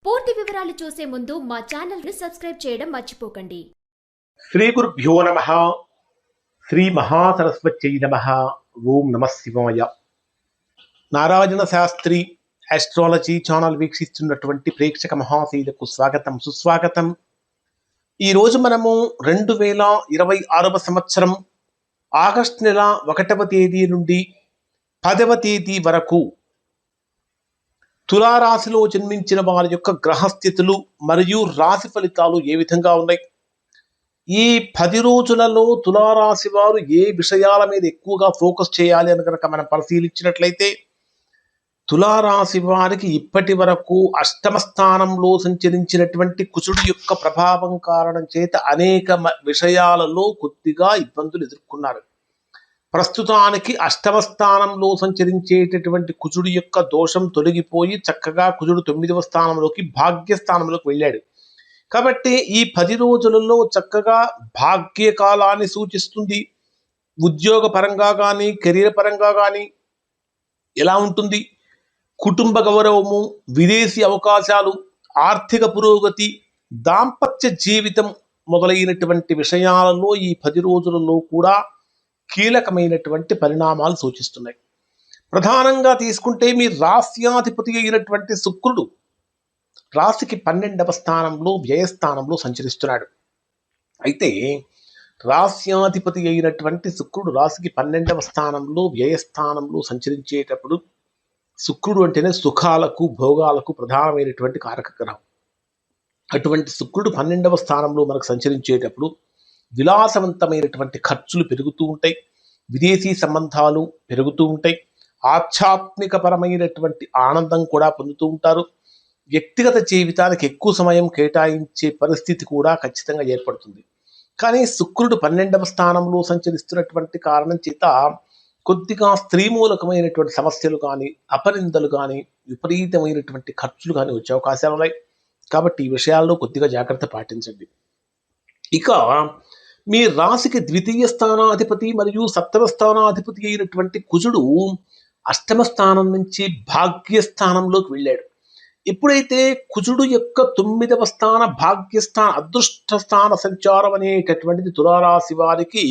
పూర్తి వివరాలు చూసే ముందు మా ఛానల్ ని సబ్స్క్రైబ్ చేయడం మర్చిపోకండి. శ్రీ గురుభ్యో నమః. శ్రీ మహాసరస్వత్యై నమః. ఓం నమః శివాయ. నారాయణ శాస్త్రి ఆస్ట్రాలజీ ఛానల్ వీక్షిస్తున్నటువంటి ప్రేక్షక మహాశీలకు స్వాగతం, సుస్వాగతం. ఈరోజు మనము 2026వ సంవత్సరం ఆగస్టు నెల 1వ తేదీ నుండి 10వ తేదీ వరకు తులారాశిలో జన్మించిన వారి యొక్క గ్రహస్థితులు మరియు రాశి ఫలితాలు ఏ విధంగా ఉన్నాయి? ఈ 10 రోజులలో తులారాశి వారు ఏ విషయాల మీద ఎక్కువగా ఫోకస్ చేయాలి అని కనుక మనం పరిశీలించినట్లయితే, తులారాశి వారికి ఇప్పటి వరకు అష్టమ స్థానంలో సంచరించినటువంటి కుజుడు యొక్క ప్రభావం కారణం చేత అనేక విషయాలలో కొద్దిగా ఇబ్బందులు ఎదుర్కొన్నారు. ప్రస్తుతానికి అష్టమ స్థానంలో సంచరించేటటువంటి కుజుడు యొక్క దోషం తొలగిపోయి చక్కగా కుజుడు 9వ స్థానంలోకి భాగ్యస్థానంలోకి వెళ్ళాడు. కాబట్టి ఈ 10 రోజులలో చక్కగా భాగ్యకాలాన్ని సూచిస్తుంది. ఉద్యోగ పరంగా కానీ కెరీర్ పరంగా కానీ ఎలా ఉంటుంది? కుటుంబ గౌరవము, విదేశీ అవకాశాలు, ఆర్థిక పురోగతి, దాంపత్య జీవితం మొదలైనటువంటి విషయాలలో ఈ 10 రోజులలో కూడా కీలకమైనటువంటి పరిణామాలు సూచిస్తున్నాయి. ప్రధానంగా తీసుకుంటే మీ రాశ్యాధిపతి అయినటువంటి శుక్రుడు రాశికి 12వ స్థానంలో వ్యయస్థానంలో సంచరిస్తున్నాడు. అయితే రాశ్యాధిపతి అయినటువంటి శుక్రుడు రాశికి 12వ స్థానంలో వ్యయస్థానంలో సంచరించేటప్పుడు, శుక్రుడు అంటేనే సుఖాలకు భోగాలకు ప్రధానమైనటువంటి కారక గ్రహం. అటువంటి శుక్రుడు 12వ స్థానంలో మనకు సంచరించేటప్పుడు విలాసవంతమైనటువంటి ఖర్చులు పెరుగుతూ ఉంటాయి, విదేశీ సంబంధాలు పెరుగుతూ ఉంటాయి, ఆధ్యాత్మికపరమైనటువంటి ఆనందం కూడా పొందుతూ ఉంటారు. వ్యక్తిగత జీవితానికి ఎక్కువ సమయం కేటాయించే పరిస్థితి కూడా ఖచ్చితంగా ఏర్పడుతుంది. కానీ శుక్రుడు 12వ స్థానంలో సంచరిస్తున్నటువంటి కారణం చేత కొద్దిగా స్త్రీ మూలకమైనటువంటి సమస్యలు కానీ, అపనిందలు కానీ, విపరీతమైనటువంటి ఖర్చులు కానీ వచ్చే అవకాశాలు ఉన్నాయి. కాబట్టి ఈ విషయాల్లో కొద్దిగా జాగ్రత్త పాటించండి. ఇక మీ రాశికి 2వ స్థానాధిపతి మరియు 7వ స్థానాధిపతి అయినటువంటి కుజుడు అష్టమ స్థానం నుంచి భాగ్యస్థానంలోకి వెళ్ళాడు. ఎప్పుడైతే కుజుడు యొక్క 9వ స్థాన భాగ్యస్థాన అదృష్ట స్థాన సంచారం అనేటటువంటిది తులారాశి వారికి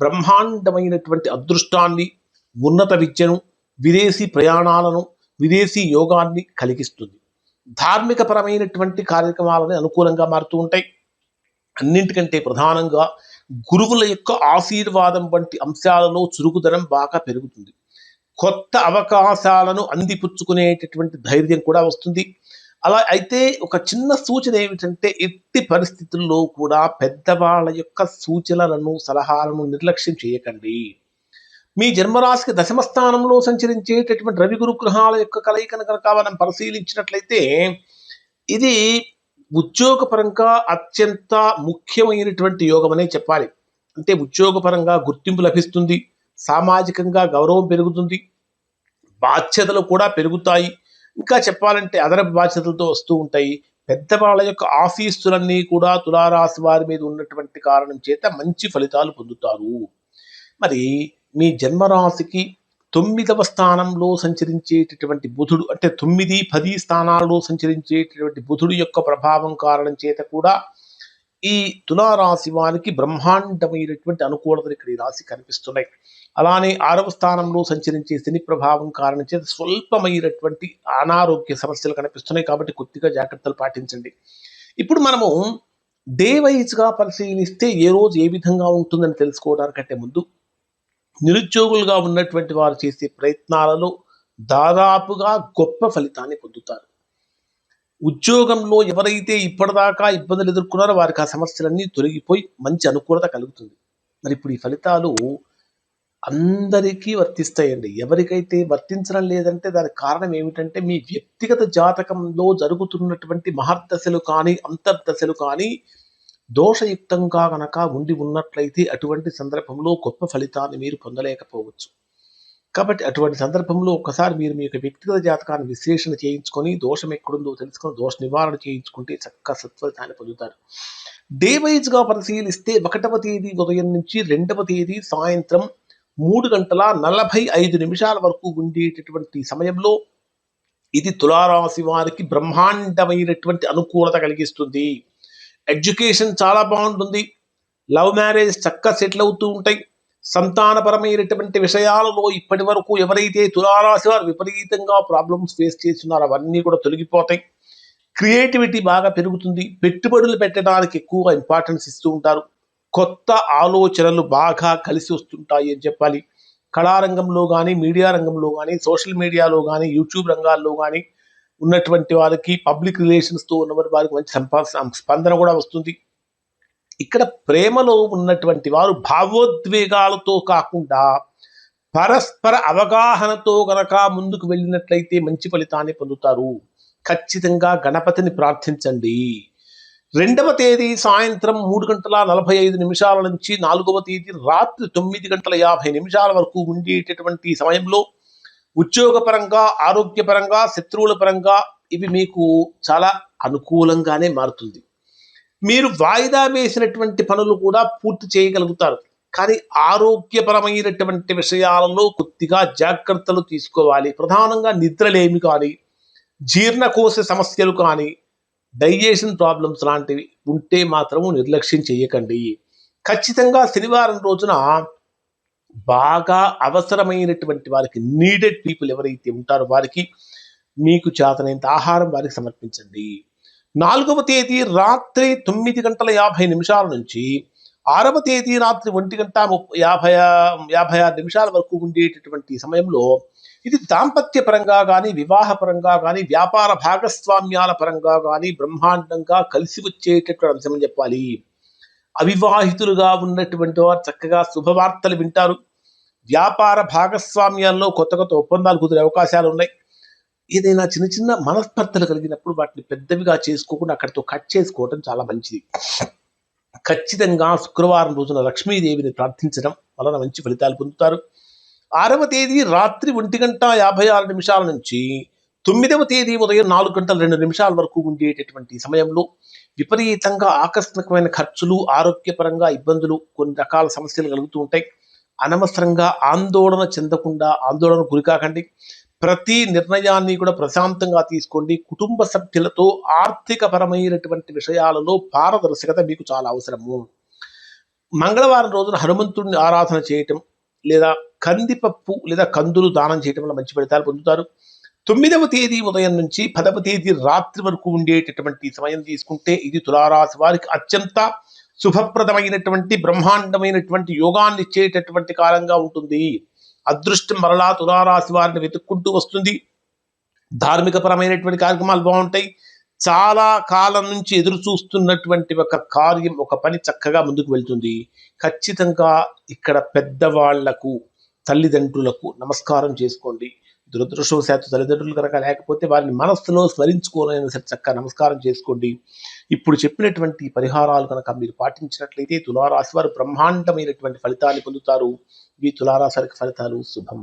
బ్రహ్మాండమైనటువంటి అదృష్టాన్ని, ఉన్నత విద్యను, విదేశీ ప్రయాణాలను, విదేశీ యోగాన్ని కలిగిస్తుంది. ధార్మిక పరమైనటువంటి కార్యక్రమాలను అనుకూలంగా మారుతూ ఉంటాయి. అన్నింటికంటే ప్రధానంగా గురువుల యొక్క ఆశీర్వాదం వంటి అంశాలలో చురుకుదనం బాగా పెరుగుతుంది. కొత్త అవకాశాలను అందిపుచ్చుకునేటటువంటి ధైర్యం కూడా వస్తుంది. అలా అయితే ఒక చిన్న సూచన ఏమిటంటే, ఎట్టి పరిస్థితుల్లో కూడా పెద్దవాళ్ళ యొక్క సూచనలను, సలహాలను నిర్లక్ష్యం చేయకండి. మీ జన్మరాశికి 10వ స్థానంలో సంచరించేటటువంటి రవి గురు గ్రహాల యొక్క కలయికను కనుక మనం పరిశీలించినట్లయితే, ఇది ఉద్యోగపరంగా అత్యంత ముఖ్యమైనటువంటి యోగం అనే చెప్పాలి. అంటే ఉద్యోగపరంగా గుర్తింపు లభిస్తుంది, సామాజికంగా గౌరవం పెరుగుతుంది, బాధ్యతలు కూడా పెరుగుతాయి. ఇంకా చెప్పాలంటే అదనపు బాధ్యతలతో వస్తూ ఉంటాయి. పెద్దవాళ్ళ యొక్క ఆఫీసులన్నీ కూడా తులారాశి వారి మీద ఉన్నటువంటి కారణం చేత మంచి ఫలితాలు పొందుతారు. మరి మీ జన్మరాశికి 9వ స్థానంలో సంచరించేటటువంటి బుధుడు, అంటే 9, 10 స్థానాల్లో సంచరించేటటువంటి బుధుడు యొక్క ప్రభావం కారణం చేత కూడా ఈ తులారాశి వారికి బ్రహ్మాండమైనటువంటి అనుకూలతలు ఇక్కడ ఈ రాశి కనిపిస్తున్నాయి. అలానే 6వ స్థానంలో సంచరించే శని ప్రభావం కారణం చేత స్వల్పమైనటువంటి అనారోగ్య సమస్యలు కనిపిస్తున్నాయి. కాబట్టి కొద్దిగా జాగ్రత్తలు పాటించండి. ఇప్పుడు మనము డే వైజ్గా పరిశీలిస్తే ఏ రోజు ఏ విధంగా ఉంటుందని తెలుసుకోవడానికంటే ముందు, నిరుద్యోగులుగా ఉన్నటువంటి వారు చేసే ప్రయత్నాలలో దాదాపుగా గొప్ప ఫలితాన్ని పొందుతారు. ఉద్యోగంలో ఎవరైతే ఇప్పటిదాకా ఇబ్బందులు ఎదుర్కొన్నారో వారికి ఆ సమస్యలన్నీ తొలగిపోయి మంచి అనుకూలత కలుగుతుంది. మరి ఇప్పుడు ఈ ఫలితాలు అందరికీ వర్తిస్తాయండి. ఎవరికైతే వర్తించడం లేదంటే దానికి కారణం ఏమిటంటే, మీ వ్యక్తిగత జాతకంలో జరుగుతున్నటువంటి మహర్దశలు కానీ, అంతర్దశలు కానీ దోషయుక్తంగా కనుక ఉండి ఉన్నట్లయితే అటువంటి సందర్భంలో గొప్ప ఫలితాన్ని మీరు పొందలేకపోవచ్చు. కాబట్టి అటువంటి సందర్భంలో ఒకసారి మీరు మీ యొక్క వ్యక్తిగత జాతకాన్ని విశ్లేషణ చేయించుకొని, దోషం ఎక్కడుందో తెలుసుకొని దోష నివారణ చేయించుకుంటే చక్కగా సత్ఫలితాన్ని పొందుతారు. డే వైజ్గా పరిశీలిస్తే 1వ తేదీ ఉదయం నుంచి 2వ తేదీ సాయంత్రం 3:45 వరకు ఉండేటటువంటి సమయంలో ఇది తులారాశి వారికి బ్రహ్మాండమైనటువంటి అనుకూలత కలిగిస్తుంది. ఎడ్యుకేషన్ చాలా బాగుంటుంది. లవ్ మ్యారేజ్ చక్కగా సెటిల్ అవుతూ ఉంటాయి. సంతానపరమైనటువంటి విషయాలలో ఇప్పటి వరకు ఎవరైతే తులారాశి వారు విపరీతంగా ప్రాబ్లమ్స్ ఫేస్ చేస్తున్నారో అవన్నీ కూడా తొలగిపోతాయి. క్రియేటివిటీ బాగా పెరుగుతుంది. పెట్టుబడులు పెట్టడానికి ఎక్కువగా ఇంపార్టెన్స్ ఇస్తూ ఉంటారు. కొత్త ఆలోచనలు బాగా కలిసి వస్తుంటాయి అని చెప్పాలి. కళారంగంలో కానీ, మీడియా రంగంలో కానీ, సోషల్ మీడియాలో కానీ, యూట్యూబ్ రంగాల్లో కానీ ఉన్నటువంటి వారికి, పబ్లిక్ రిలేషన్స్తో ఉన్న వారికి మంచి స్పందన కూడా వస్తుంది. ఇక్కడ ప్రేమలో ఉన్నటువంటి వారు భావోద్వేగాలతో కాకుండా పరస్పర అవగాహనతో గనక ముందుకు వెళ్ళినట్లయితే మంచి ఫలితాన్ని పొందుతారు. ఖచ్చితంగా గణపతిని ప్రార్థించండి. 2వ తేదీ సాయంత్రం 3:45 నుంచి 4వ తేదీ రాత్రి 9:50 వరకు ఉండేటటువంటి సమయంలో ఉద్యోగపరంగా, ఆరోగ్యపరంగా, శత్రువుల పరంగా ఇవి మీకు చాలా అనుకూలంగానే మారుతుంది. మీరు వాయిదా వేసినటువంటి పనులు కూడా పూర్తి చేయగలుగుతారు. కానీ ఆరోగ్యపరమైనటువంటి విషయాలలో కొద్దిగా జాగ్రత్తలు తీసుకోవాలి. ప్రధానంగా నిద్రలేమి కానీ, జీర్ణకోశ సమస్యలు కానీ, డైజెషన్ ప్రాబ్లమ్స్ లాంటివి ఉంటే మాత్రము నిర్లక్ష్యం చేయకండి. ఖచ్చితంగా శనివారం రోజున బాగా అవసరమైనటువంటి వారికి, నీడెడ్ పీపుల్ ఎవరైతే ఉంటారో వారికి మీకు చేతనైనంత ఆహారం వారికి సమర్పించండి. 4వ తేదీ రాత్రి 9:50 నుంచి 6వ తేదీ రాత్రి 1:56 వరకు ఉండేటటువంటి సమయంలో ఇది దాంపత్య పరంగా కానీ, వివాహ పరంగా కానీ, వ్యాపార భాగస్వామ్యాల పరంగా కానీ బ్రహ్మాండంగా కలిసి వచ్చేటటువంటి అంశం అని చెప్పాలి. అవివాహితులుగా ఉన్నటువంటి వారు చక్కగా శుభవార్తలు వింటారు. వ్యాపార భాగస్వామ్యాల్లో కొత్త కొత్త ఒప్పందాలు కుదిరే అవకాశాలు ఉన్నాయి. ఏదైనా చిన్న చిన్న మనస్పర్ధలు కలిగినప్పుడు వాటిని పెద్దవిగా చేసుకోకుండా అక్కడితో కట్ చేసుకోవడం చాలా మంచిది. ఖచ్చితంగా శుక్రవారం రోజున లక్ష్మీదేవిని ప్రార్థించడం వలన మంచి ఫలితాలు పొందుతారు. 6వ తేదీ రాత్రి 1:56 నుంచి 9వ తేదీ ఉదయం 4:02 వరకు ఉండేటటువంటి సమయంలో విపరీతంగా ఆకస్మికమైన ఖర్చులు, ఆరోగ్యపరంగా ఇబ్బందులు, కొన్ని రకాల సమస్యలు కలుగుతూ ఉంటాయి. అనవసరంగా ఆందోళన చెందకుండా, ఆందోళన గురికాకండి. ప్రతి నిర్ణయాన్ని కూడా ప్రశాంతంగా తీసుకోండి. కుటుంబ సభ్యులతో ఆర్థిక పరమైనటువంటి విషయాలలో పారదర్శకత మీకు చాలా అవసరము. మంగళవారం రోజున హనుమంతుడిని ఆరాధన చేయటం, లేదా కందిపప్పు లేదా కందులు దానం చేయటం వల్ల మంచి ఫలితాలు పొందుతారు. 9వ తేదీ ఉదయం నుంచి 10వ తేదీ రాత్రి వరకు ఉండేటటువంటి సమయం తీసుకుంటే ఇది తులారాశి వారికి అత్యంత శుభప్రదమైనటువంటి బ్రహ్మాండమైనటువంటి యోగాన్ని ఇచ్చేటటువంటి కాలంగా ఉంటుంది. అదృష్టం మరలా తులారాశి వారిని వెతుక్కుంటూ వస్తుంది. ధార్మిక పరమైనటువంటి కార్యక్రమాలు బాగుంటాయి. చాలా కాలం నుంచి ఎదురు చూస్తున్నటువంటి ఒక కార్యం, ఒక పని చక్కగా ముందుకు వెళ్తుంది. ఖచ్చితంగా ఇక్కడ పెద్దవాళ్లకు, తల్లిదండ్రులకు నమస్కారం చేసుకోండి. దురదృష్టవశాత్తు తల్లిదండ్రులు కనుక లేకపోతే వారిని మనస్సులో స్మరించుకోనైనా సరే చక్కగా నమస్కారం చేసుకోండి. ఇప్పుడు చెప్పినటువంటి పరిహారాలు కనుక మీరు పాటించినట్లయితే తులారాశి వారు బ్రహ్మాండమైనటువంటి ఫలితాన్ని పొందుతారు. ఈ తులారాశి వారికి ఫలితాలు శుభం.